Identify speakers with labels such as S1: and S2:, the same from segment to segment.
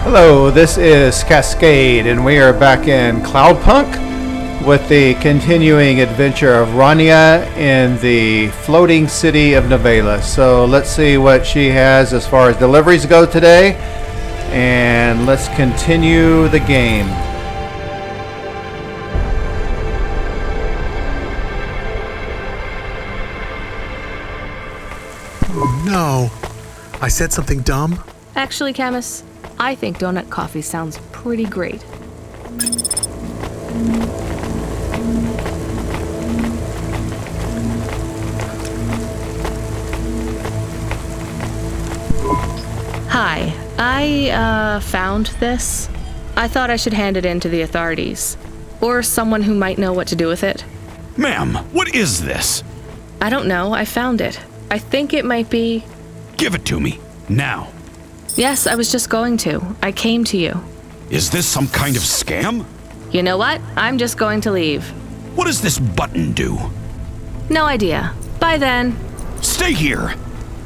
S1: Hello, this is Cascade, and we are back in Cloudpunk with the continuing adventure of Rania in the floating city of Novela. So let's see what she has as far as deliveries go today, and let's continue the game.
S2: Oh no, I said something dumb?
S3: Actually, Camus, I think donut coffee sounds pretty great. Hi, I found this. I thought I should hand it in to the authorities. Or someone who might know what to do with it.
S4: Ma'am, what is this?
S3: I don't know, I found it. I think it might be...
S4: Give it to me, now.
S3: Yes, I was just going to. I came to you.
S4: Is this some kind of scam?
S3: You know what? I'm just going to leave.
S4: What does this button do?
S3: No idea. Bye then.
S4: Stay here!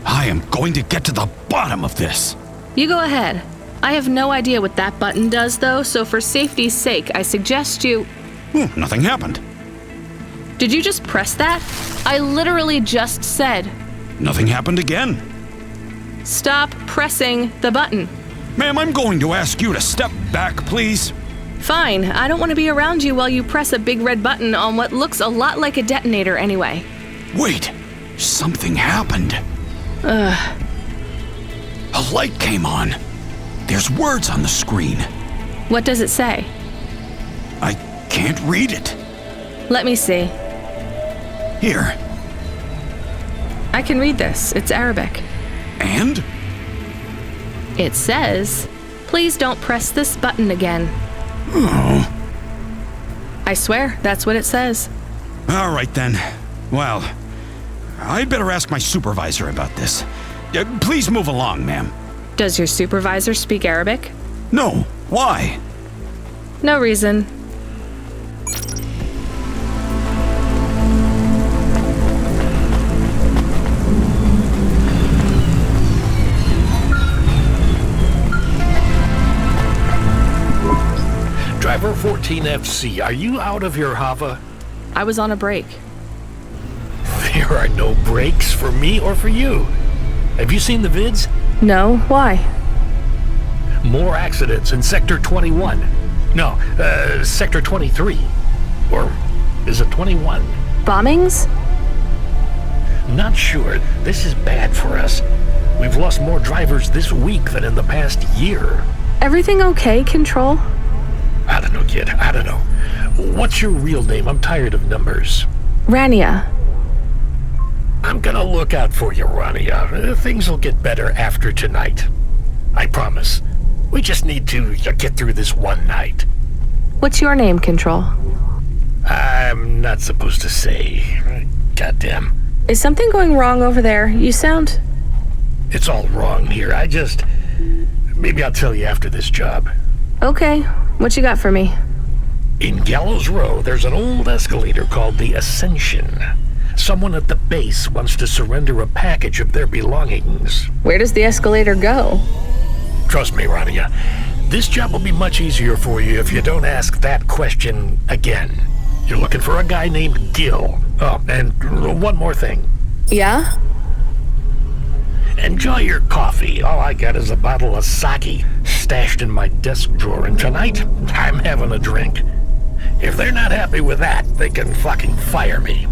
S4: I am going to get to the bottom of this.
S3: You go ahead. I have no idea what that button does though, so for safety's sake, I suggest you...
S4: Nothing happened.
S3: Did you just press that? I literally just said...
S4: Nothing happened again.
S3: Stop pressing the button.
S4: Ma'am, I'm going to ask you to step back, please.
S3: Fine, I don't want to be around you while you press a big red button on what looks a lot like a detonator anyway.
S4: Wait, something happened. A light came on. There's words on the screen.
S3: What does it say?
S4: I can't read it.
S3: Let me see.
S4: Here.
S3: I can read this. It's Arabic.
S4: And?
S3: It says, please don't press this button again.
S4: Oh.
S3: I swear, that's what it says.
S4: All right then. Well, I'd better ask my supervisor about this. Please move along, ma'am.
S3: Does your supervisor speak Arabic?
S4: No. Why?
S3: No reason.
S5: Driver 14FC, are you out of your Hava?
S3: I was on a break.
S5: There are no breaks for me or for you. Have you seen the vids?
S3: No, why?
S5: More accidents in Sector 21. No, Sector 23. Or is it 21?
S3: Bombings?
S5: Not sure. This is bad for us. We've lost more drivers this week than in the past year.
S3: Everything okay, Control?
S5: I don't know, kid. I don't know. What's your real name? I'm tired of numbers.
S3: Rania.
S5: I'm gonna look out for you, Rania. Things will get better after tonight. I promise. We just need to get through this one night.
S3: What's your name, Control?
S5: I'm not supposed to say. Goddamn.
S3: Is something going wrong over there? You sound...
S5: It's all wrong here. Maybe I'll tell you after this job.
S3: Okay. What you got for me?
S5: In Gallows Row, there's an old escalator called the Ascension. Someone at the base wants to surrender a package of their belongings.
S3: Where does the escalator go?
S5: Trust me, Rania. This job will be much easier for you if you don't ask that question again. You're looking for a guy named Gil. Oh, and one more thing.
S3: Yeah?
S5: Enjoy your coffee. All I got is a bottle of sake stashed in my desk drawer, and tonight, I'm having a drink. If they're not happy with that, they can fucking fire me.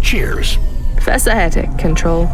S5: Cheers.
S3: Fasahetic, Control.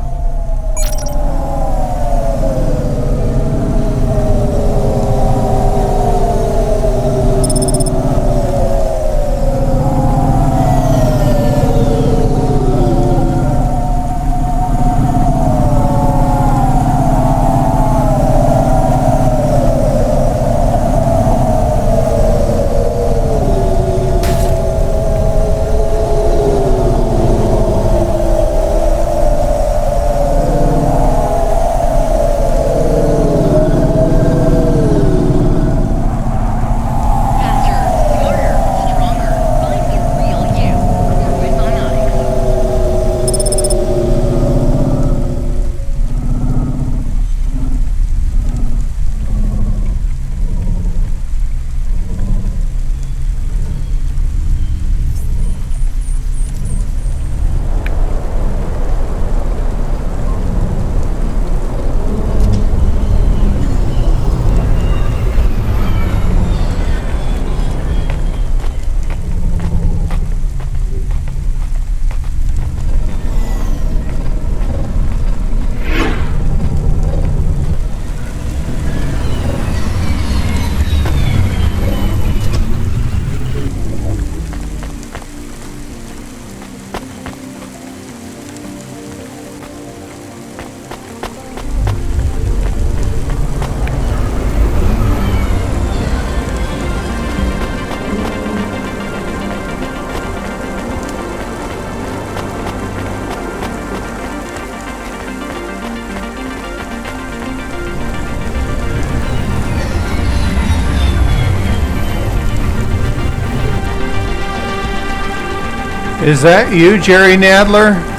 S1: Is that you, Jerry Nadler?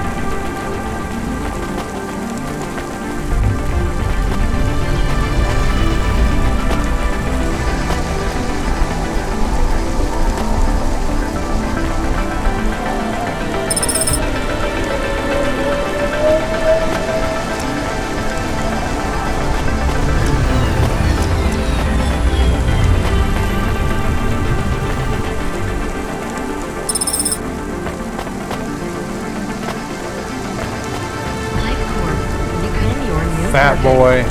S1: Fat boy.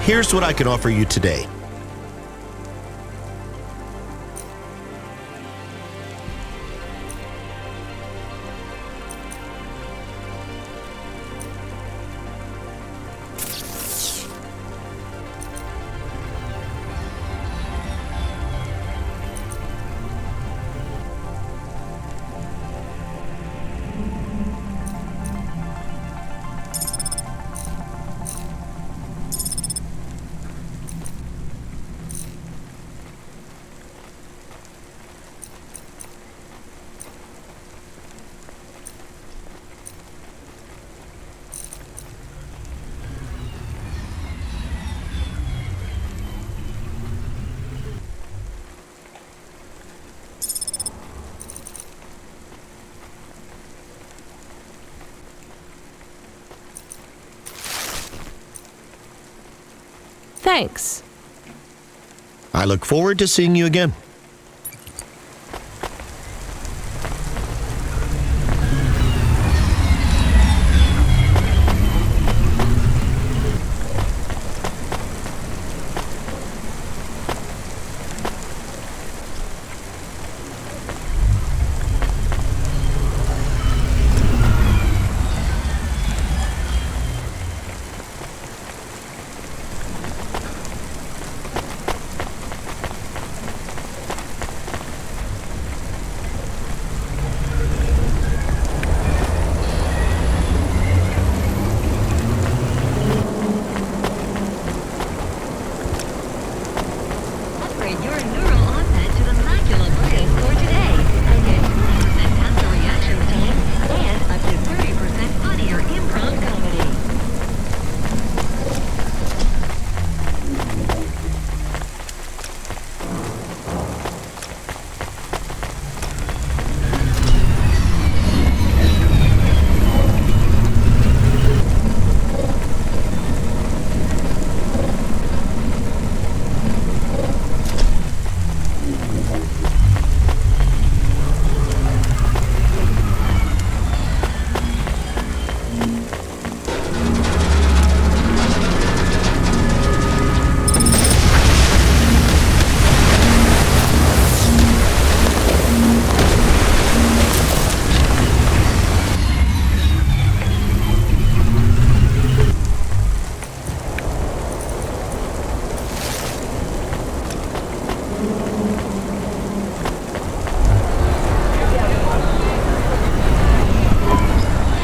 S6: Here's what I can offer you today.
S3: Thanks.
S6: I look forward to seeing you again.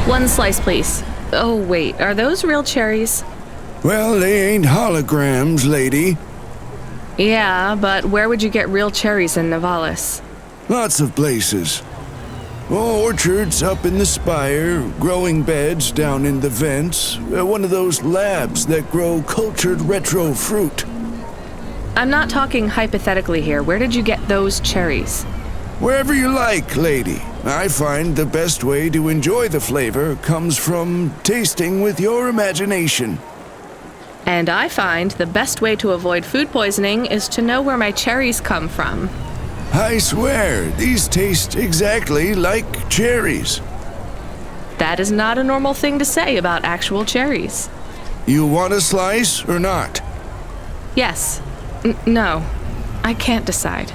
S3: One slice, please. Oh, wait, are those real cherries?
S7: Well, they ain't holograms, lady.
S3: Yeah, but where would you get real cherries in Navalis?
S7: Lots of places. Orchards up in the spire, growing beds down in the vents, one of those labs that grow cultured retro fruit.
S3: I'm not talking hypothetically here. Where did you get those cherries?
S7: Wherever you like, lady. I find the best way to enjoy the flavor comes from tasting with your imagination.
S3: And I find the best way to avoid food poisoning is to know where my cherries come from.
S7: I swear, these taste exactly like cherries.
S3: That is not a normal thing to say about actual cherries.
S7: You want a slice or not?
S3: Yes. No. I can't decide.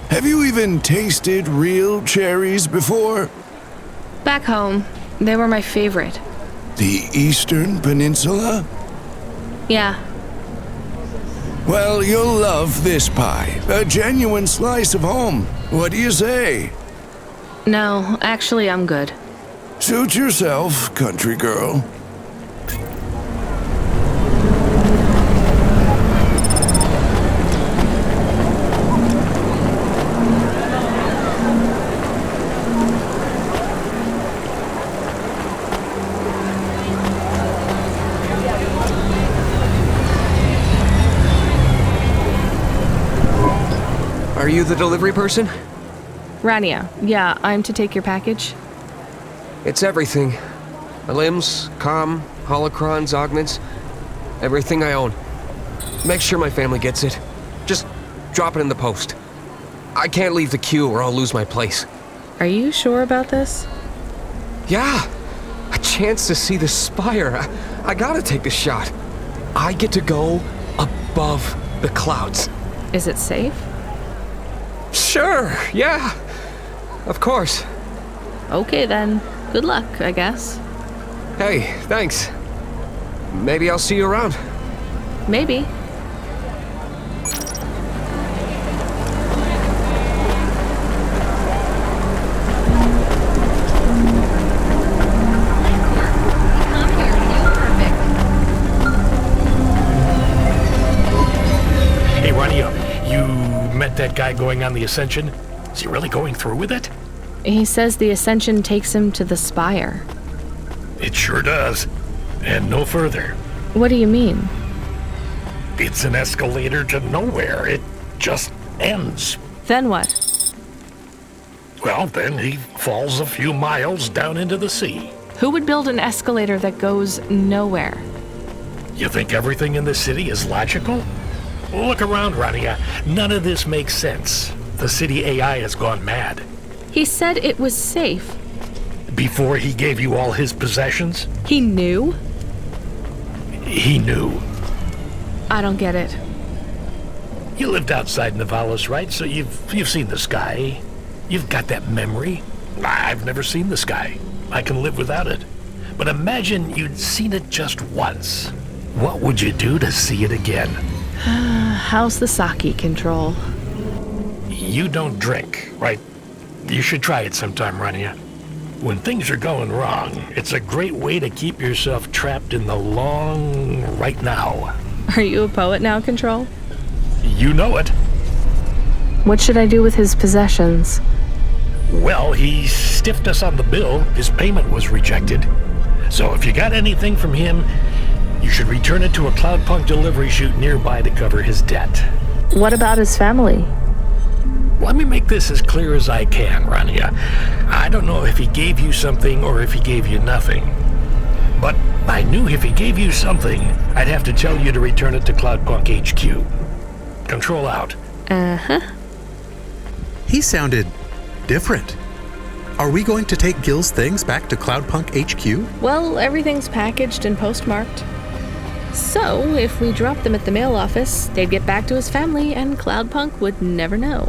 S7: Have you even tasted real cherries before?
S3: Back home, they were my favorite.
S7: The Eastern Peninsula?
S3: Yeah.
S7: Well, you'll love this pie. A genuine slice of home. What do you say?
S3: No, actually, I'm good.
S7: Suit yourself, country girl.
S8: Are you the delivery person?
S3: Rania, yeah, I'm to take your package.
S8: It's everything. My limbs, comm, holocrons, augments, everything I own. Make sure my family gets it. Just drop it in the post. I can't leave the queue or I'll lose my place.
S3: Are you sure about this?
S8: Yeah, a chance to see the spire. I gotta take the shot. I get to go above the clouds.
S3: Is it safe?
S8: Sure, yeah. Of course.
S3: Okay then. Good luck, I guess.
S8: Hey, thanks. Maybe I'll see you around.
S3: Maybe.
S5: Hey, Rania, you met that guy going on the Ascension? Is he really going through with it?
S3: He says the Ascension takes him to the spire.
S5: It sure does. And no further.
S3: What do you mean?
S5: It's an escalator to nowhere. It just ends.
S3: Then what?
S5: Well, then he falls a few miles down into the sea.
S3: Who would build an escalator that goes nowhere?
S5: You think everything in the city is logical? Look around, Rania. None of this makes sense. The city AI has gone mad.
S3: He said it was safe.
S5: Before he gave you all his possessions,
S3: He knew?
S5: he knew.
S3: I don't get it.
S5: You lived outside Navalis, right? So you've seen the sky. You've got that memory. I've never seen the sky. I can live without it. But imagine you'd seen it just once. What would you do to see it again?
S3: How's the sake control?
S5: You don't drink, right? You should try it sometime, Rania. When things are going wrong, it's a great way to keep yourself trapped in the long right now.
S3: Are you a poet now, Control?
S5: You know it.
S3: What should I do with his possessions?
S5: Well, he stiffed us on the bill. His payment was rejected. So if you got anything from him, you should return it to a Cloudpunk delivery chute nearby to cover his debt.
S3: What about his family?
S5: Let me make this as clear as I can, Rania. I don't know if he gave you something or if he gave you nothing. But I knew if he gave you something, I'd have to tell you to return it to Cloudpunk HQ. Control out.
S3: Uh-huh.
S2: He sounded different. Are we going to take Gil's things back to Cloudpunk HQ?
S3: Well, everything's packaged and postmarked. So, if we dropped them at the mail office, they'd get back to his family and Cloudpunk would never know.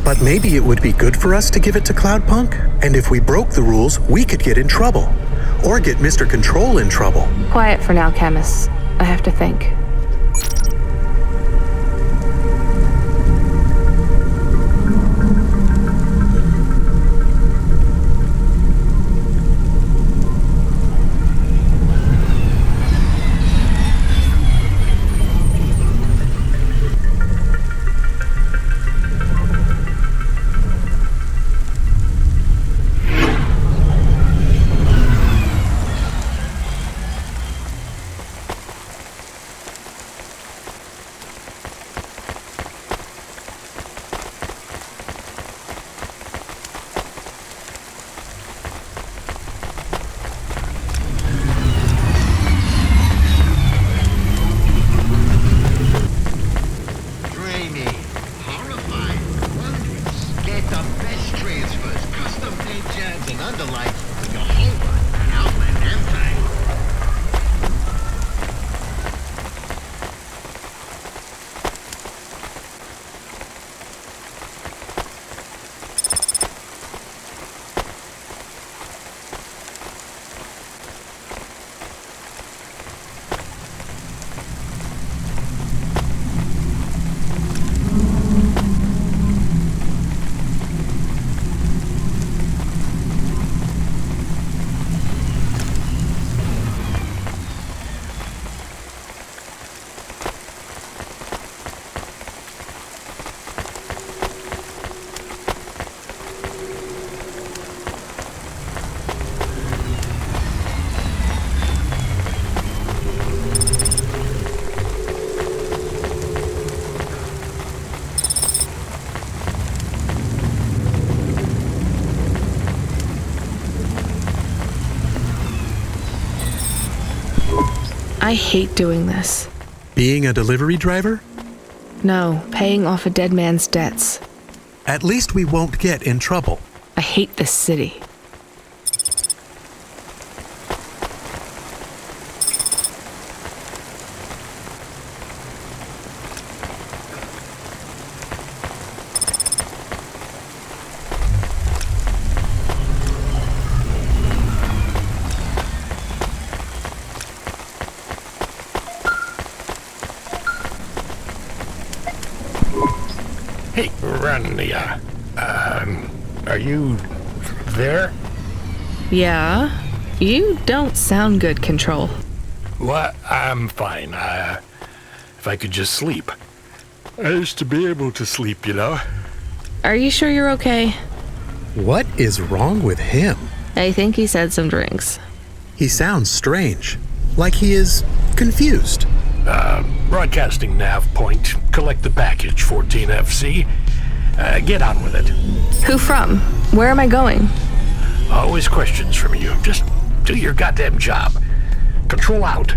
S2: But maybe it would be good for us to give it to Cloudpunk? And if we broke the rules, we could get in trouble. Or get Mr. Control in trouble.
S3: Quiet for now, Camus. I have to think. I hate doing this.
S2: Being a delivery driver?
S3: No, paying off a dead man's debts.
S2: At least we won't get in trouble.
S3: I hate this city.
S5: Hey, Rania. Are you there?
S3: Yeah? You don't sound good, Control.
S5: What? I'm fine. If I could just sleep. I used to be able to sleep, you know?
S3: Are you sure you're okay?
S2: What is wrong with him?
S3: I think he said some drinks.
S2: He sounds strange. Like he is confused.
S5: Broadcasting nav point. Collect the package, 14FC. Get on with it.
S3: Who from? Where am I going?
S5: Always questions from you. Just do your goddamn job. Control out.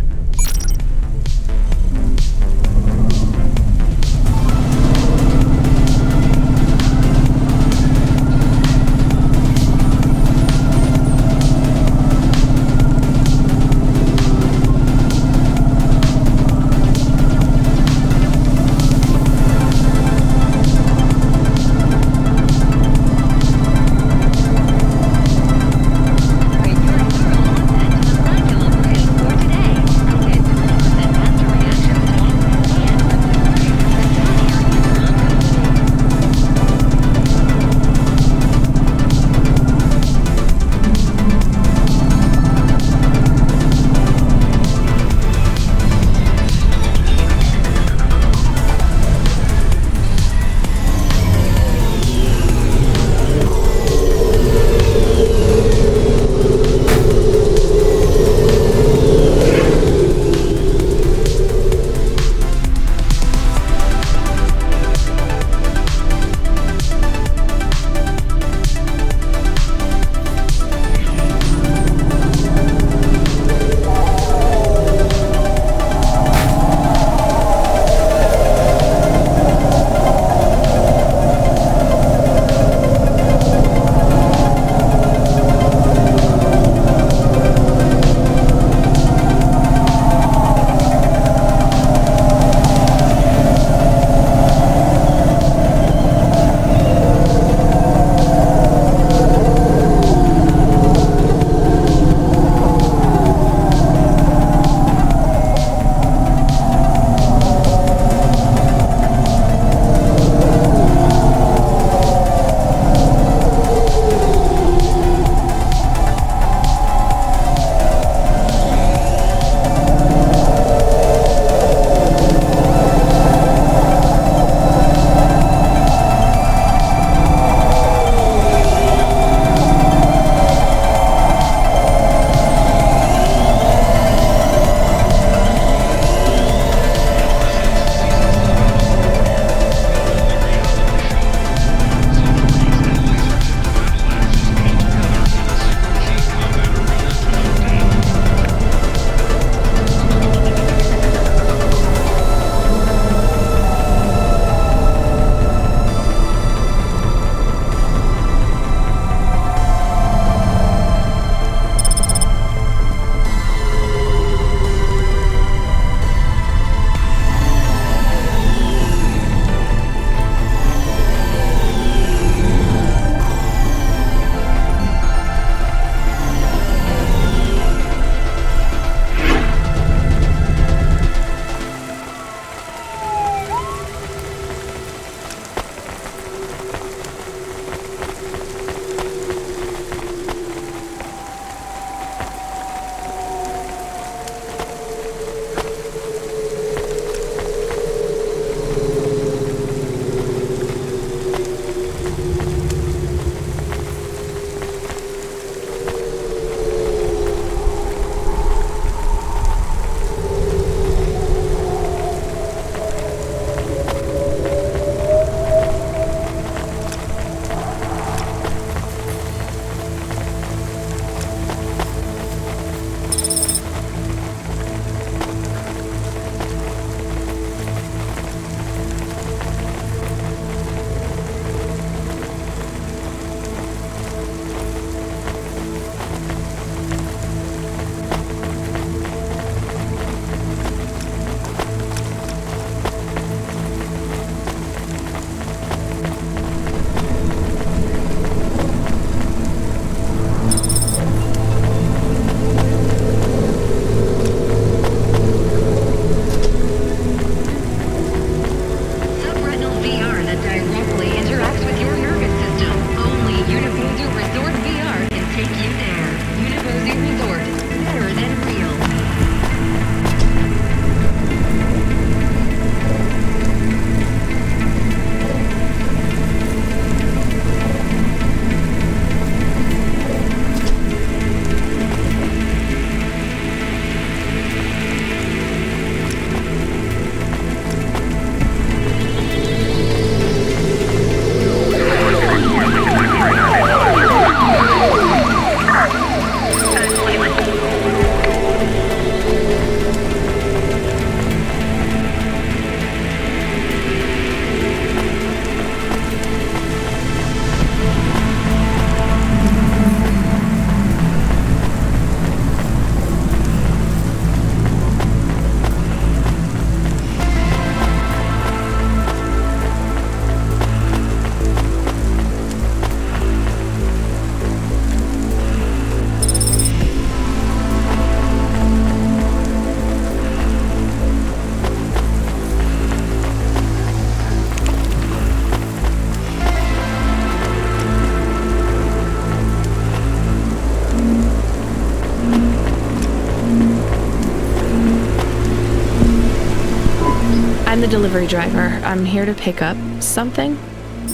S3: the delivery driver. I'm here to pick up something.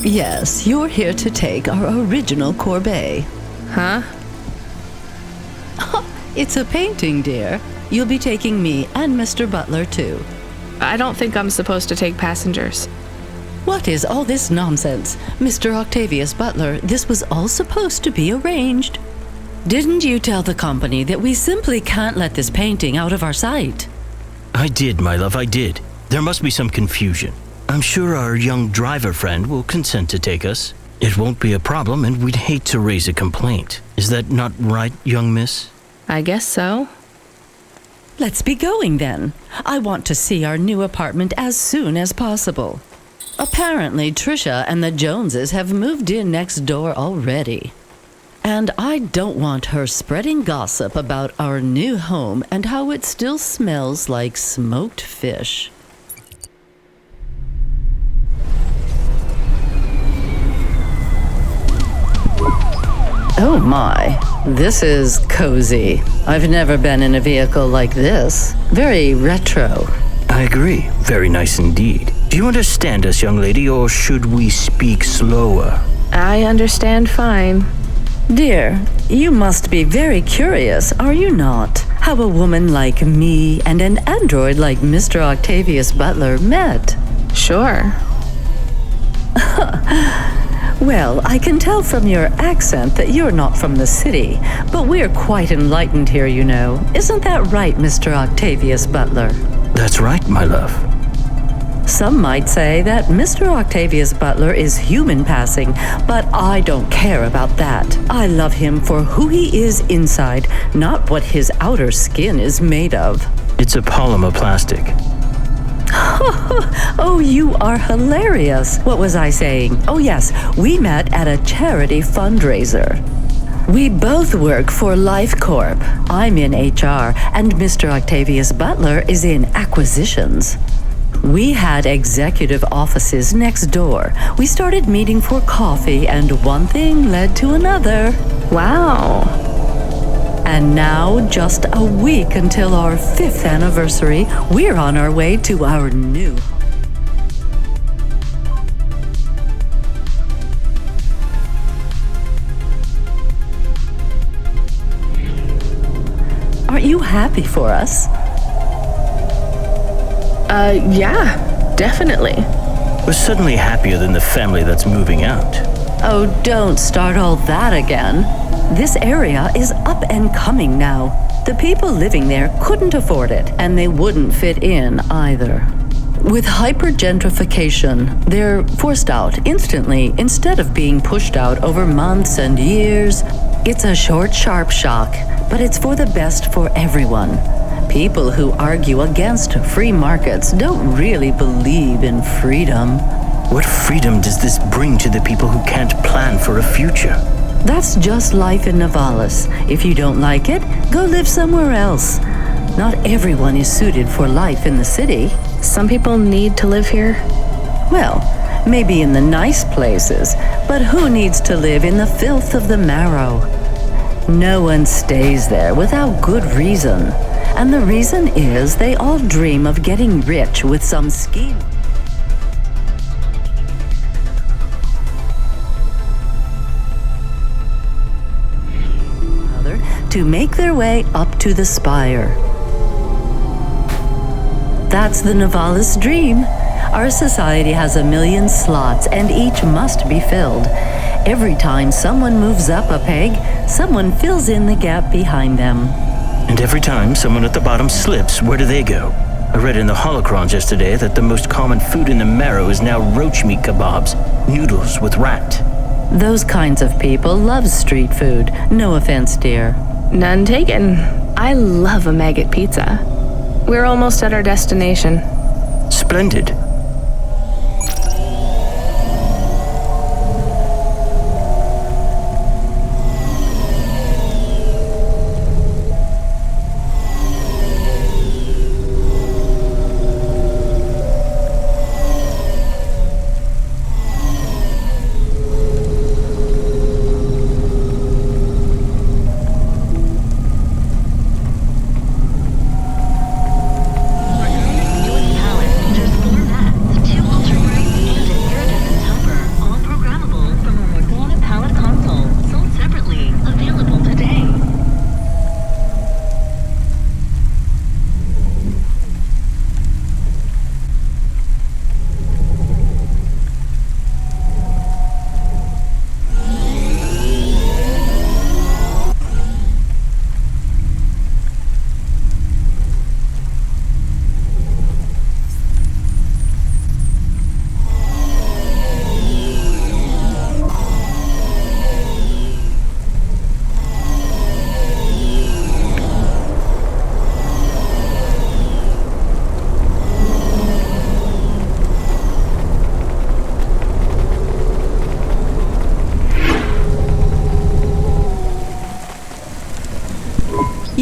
S9: Yes, you're here to take our original Corbeil.
S3: Huh?
S9: It's a painting, dear. You'll be taking me and Mr. Butler, too.
S3: I don't think I'm supposed to take passengers.
S9: What is all this nonsense? Mr. Octavius Butler, this was all supposed to be arranged. Didn't you tell the company that we simply can't let this painting out of our sight?
S10: I did, my love, I did. There must be some confusion. I'm sure our young driver friend will consent to take us. It won't be a problem, and we'd hate to raise a complaint. Is that not right, young miss?
S3: I guess so.
S9: Let's be going then. I want to see our new apartment as soon as possible. Apparently, Trisha and the Joneses have moved in next door already. And I don't want her spreading gossip about our new home and how it still smells like smoked fish. Oh my, this is cozy. I've never been in a vehicle like this. Very retro.
S10: I agree. Very nice indeed. Do you understand us, young lady, or should we speak slower?
S3: I understand fine.
S9: Dear, you must be very curious, are you not? How a woman like me and an android like Mr. Octavius Butler met.
S3: Sure.
S9: Well, I can tell from your accent that you're not from the city, but we're quite enlightened here, you know. Isn't that right, Mr. Octavius Butler?
S10: That's right, my love.
S9: Some might say that Mr. Octavius Butler is human passing, but I don't care about that. I love him for who he is inside, not what his outer skin is made of.
S10: It's a polymer plastic.
S9: Oh, you are hilarious. What was I saying? Oh yes, we met at a charity fundraiser. We both work for Life Corp. I'm in HR, and Mr. Octavius Butler is in acquisitions. We had executive offices next door. We started meeting for coffee, and one thing led to another.
S3: Wow.
S9: And now, just a week until our 5th anniversary, we're on our way to our new home. Aren't you happy for us?
S3: Yeah, definitely.
S10: We're suddenly happier than the family that's moving out.
S9: Oh, don't start all that again. This area is up and coming now. The people living there couldn't afford it, and they wouldn't fit in either. With hypergentrification, they're forced out instantly instead of being pushed out over months and years. It's a short, sharp shock, but it's for the best for everyone. People who argue against free markets don't really believe in freedom.
S10: What freedom does this bring to the people who can't plan for a future?
S9: That's just life in Navalis. If you don't like it, go live somewhere else. Not everyone is suited for life in the city.
S3: Some people need to live here.
S9: Well, maybe in the nice places, but who needs to live in the filth of the marrow? No one stays there without good reason. And the reason is they all dream of getting rich with some scheme. To make their way up to the spire. That's the Navalis dream. Our society has 1 million slots, and each must be filled. Every time someone moves up a peg, someone fills in the gap behind them.
S10: And every time someone at the bottom slips, where do they go? I read in the holocrons yesterday that the most common food in the marrow is now roach meat kebabs, noodles with rat.
S9: Those kinds of people love street food. No offense, dear.
S3: None taken. I love a maggot pizza. We're almost at our destination.
S10: Splendid.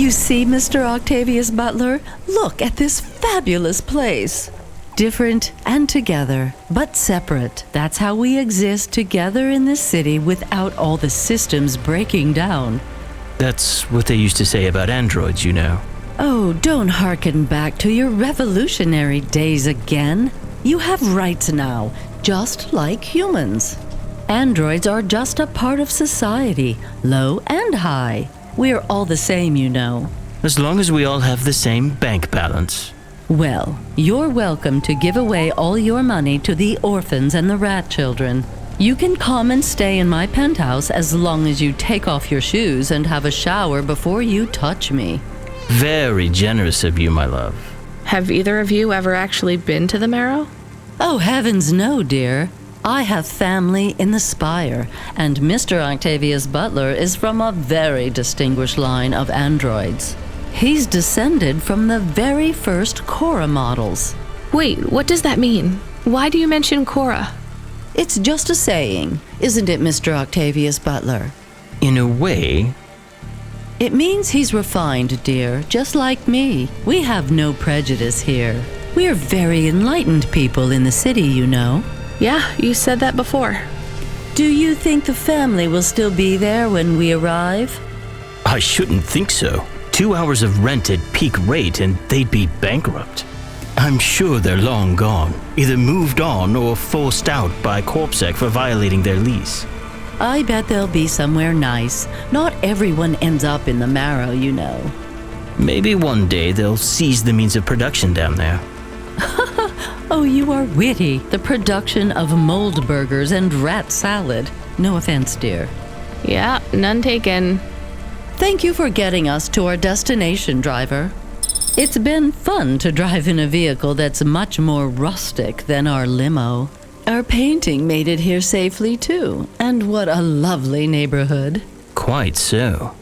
S9: You see, Mr. Octavius Butler? Look at this fabulous place. Different and together, but separate. That's how we exist together in this city without all the systems breaking down.
S10: That's what they used to say about androids, you know.
S9: Oh, don't hearken back to your revolutionary days again. You have rights now, just like humans. Androids are just a part of society, low and high. We're all the same, you know.
S10: As long as we all have the same bank balance.
S9: Well, you're welcome to give away all your money to the orphans and the rat children. You can come and stay in my penthouse as long as you take off your shoes and have a shower before you touch me.
S10: Very generous of you, my love.
S3: Have either of you ever actually been to the Marrow?
S9: Oh, heavens no, dear. I have family in the Spire, and Mr. Octavius Butler is from a very distinguished line of androids. He's descended from the very first Cora models.
S3: Wait, what does that mean? Why do you mention Cora?
S9: It's just a saying, isn't it, Mr. Octavius Butler?
S10: In a way.
S9: It means he's refined, dear, just like me. We have no prejudice here. We're very enlightened people in the city, you know.
S3: Yeah, you said that before.
S9: Do you think the family will still be there when we arrive?
S10: I shouldn't think so. 2 hours of rent at peak rate and they'd be bankrupt. I'm sure they're long gone, either moved on or forced out by Corpsec for violating their lease.
S9: I bet they'll be somewhere nice. Not everyone ends up in the Marrow, you know.
S10: Maybe one day they'll seize the means of production down there.
S9: Oh, you are witty. The production of mold burgers and rat salad. No offense, dear.
S3: Yeah, none taken.
S9: Thank you for getting us to our destination, driver. It's been fun to drive in a vehicle that's much more rustic than our limo. Our painting made it here safely, too. And what a lovely neighborhood.
S10: Quite so.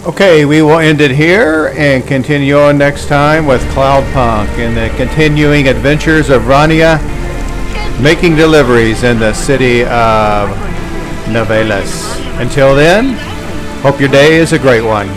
S1: Okay, we will end it here and continue on next time with Cloudpunk and the continuing adventures of Rania making deliveries in the city of Novelis. Until then, hope your day is a great one.